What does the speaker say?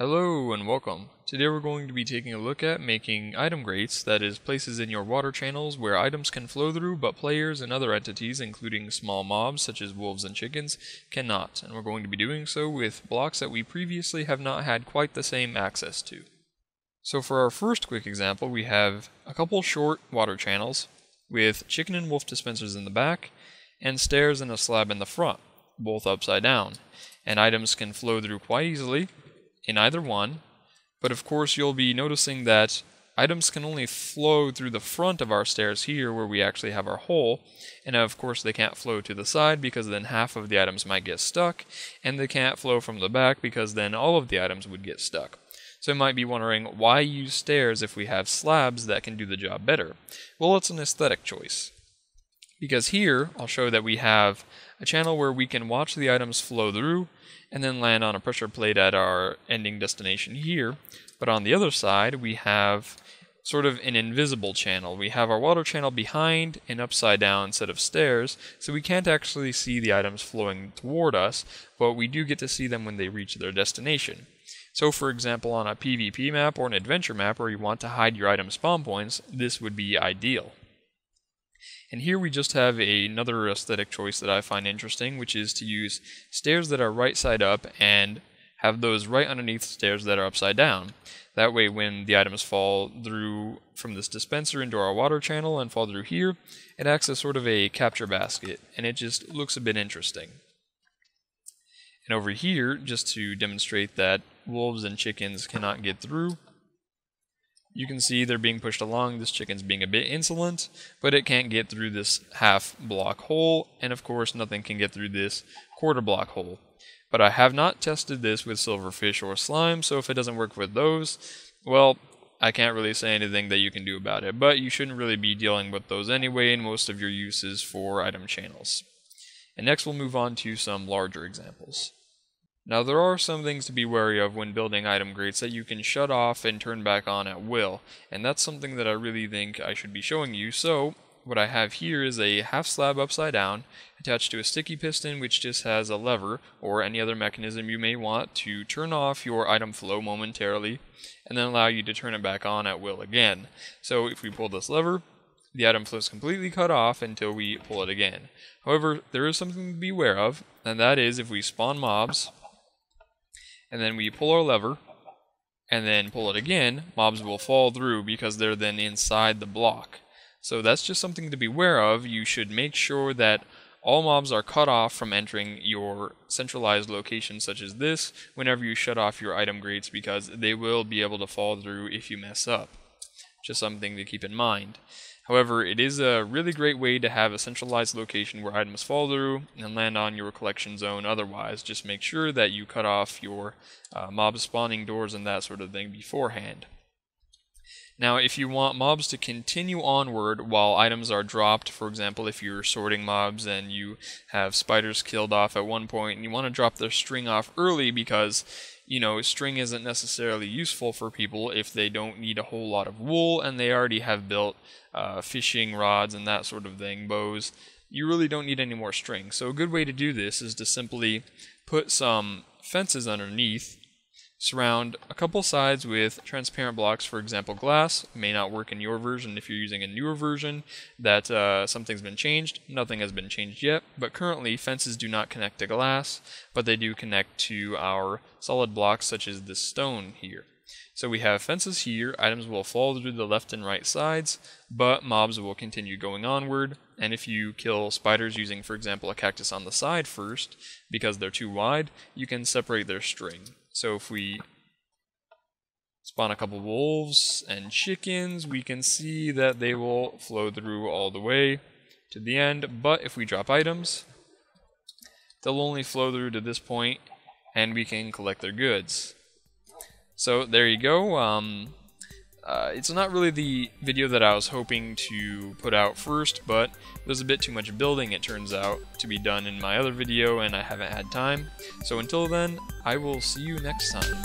Hello and welcome. Today we're going to be taking a look at making item grates, that is, places in your water channels where items can flow through but players and other entities, including small mobs such as wolves and chickens, cannot. And we're going to be doing so with blocks that we previously have not had quite the same access to. So for our first quick example, we have a couple short water channels with chicken and wolf dispensers in the back and stairs and a slab in the front, both upside down. And items can flow through quite easily in either one, but of course you'll be noticing that items can only flow through the front of our stairs here where we actually have our hole, and of course they can't flow to the side because then half of the items might get stuck, and they can't flow from the back because then all of the items would get stuck. So you might be wondering, why use stairs if we have slabs that can do the job better? Well, it's an aesthetic choice. Because here, I'll show that we have a channel where we can watch the items flow through and then land on a pressure plate at our ending destination here. But on the other side, we have sort of an invisible channel. We have our water channel behind and upside down set of stairs, so we can't actually see the items flowing toward us, but we do get to see them when they reach their destination. So for example, on a PvP map or an adventure map where you want to hide your item spawn points, this would be ideal. And here we just have another aesthetic choice that I find interesting, which is to use stairs that are right side up and have those right underneath stairs that are upside down. That way when the items fall through from this dispenser into our water channel and fall through here, it acts as sort of a capture basket, and it just looks a bit interesting. And over here, just to demonstrate that wolves and chickens cannot get through, you can see they're being pushed along. This chicken's being a bit insolent, but it can't get through this half block hole, and of course nothing can get through this quarter block hole. But I have not tested this with silverfish or slime, so if it doesn't work with those, well, I can't really say anything that you can do about it, but you shouldn't really be dealing with those anyway in most of your uses for item channels. And next we'll move on to some larger examples. Now there are some things to be wary of when building item grates that you can shut off and turn back on at will, and that's something that I really think I should be showing you. So what I have here is a half slab upside down attached to a sticky piston which just has a lever or any other mechanism you may want to turn off your item flow momentarily and then allow you to turn it back on at will again. So if we pull this lever, the item flow is completely cut off until we pull it again. However, there is something to be aware of, and that is if we spawn mobs and then we pull our lever, and then pull it again, mobs will fall through because they're then inside the block. So that's just something to be aware of. You should make sure that all mobs are cut off from entering your centralized location such as this whenever you shut off your item grates, because they will be able to fall through if you mess up. Just something to keep in mind. However, it is a really great way to have a centralized location where items fall through and land on your collection zone. Otherwise, just make sure that you cut off your mob spawning doors and that sort of thing beforehand. Now, if you want mobs to continue onward while items are dropped, for example, if you're sorting mobs and you have spiders killed off at one point and you want to drop their string off early because string isn't necessarily useful for people if they don't need a whole lot of wool and they already have built fishing rods and that sort of thing, bows. You really don't need any more string. So a good way to do this is to simply put some fences underneath, surround a couple sides with transparent blocks, for example glass. It may not work in your version if you're using a newer version that something's been changed. Nothing has been changed yet, but currently fences do not connect to glass, but they do connect to our solid blocks such as this stone here. So we have fences here, items will fall through the left and right sides, but mobs will continue going onward, and if you kill spiders using, for example, a cactus on the side first, because they're too wide, you can separate their string. So if we spawn a couple wolves and chickens, we can see that they will flow through all the way to the end, but if we drop items, they'll only flow through to this point, and we can collect their goods. So there you go. It's not really the video that I was hoping to put out first, but there's a bit too much building, it turns out, to be done in my other video, and I haven't had time. So until then, I will see you next time.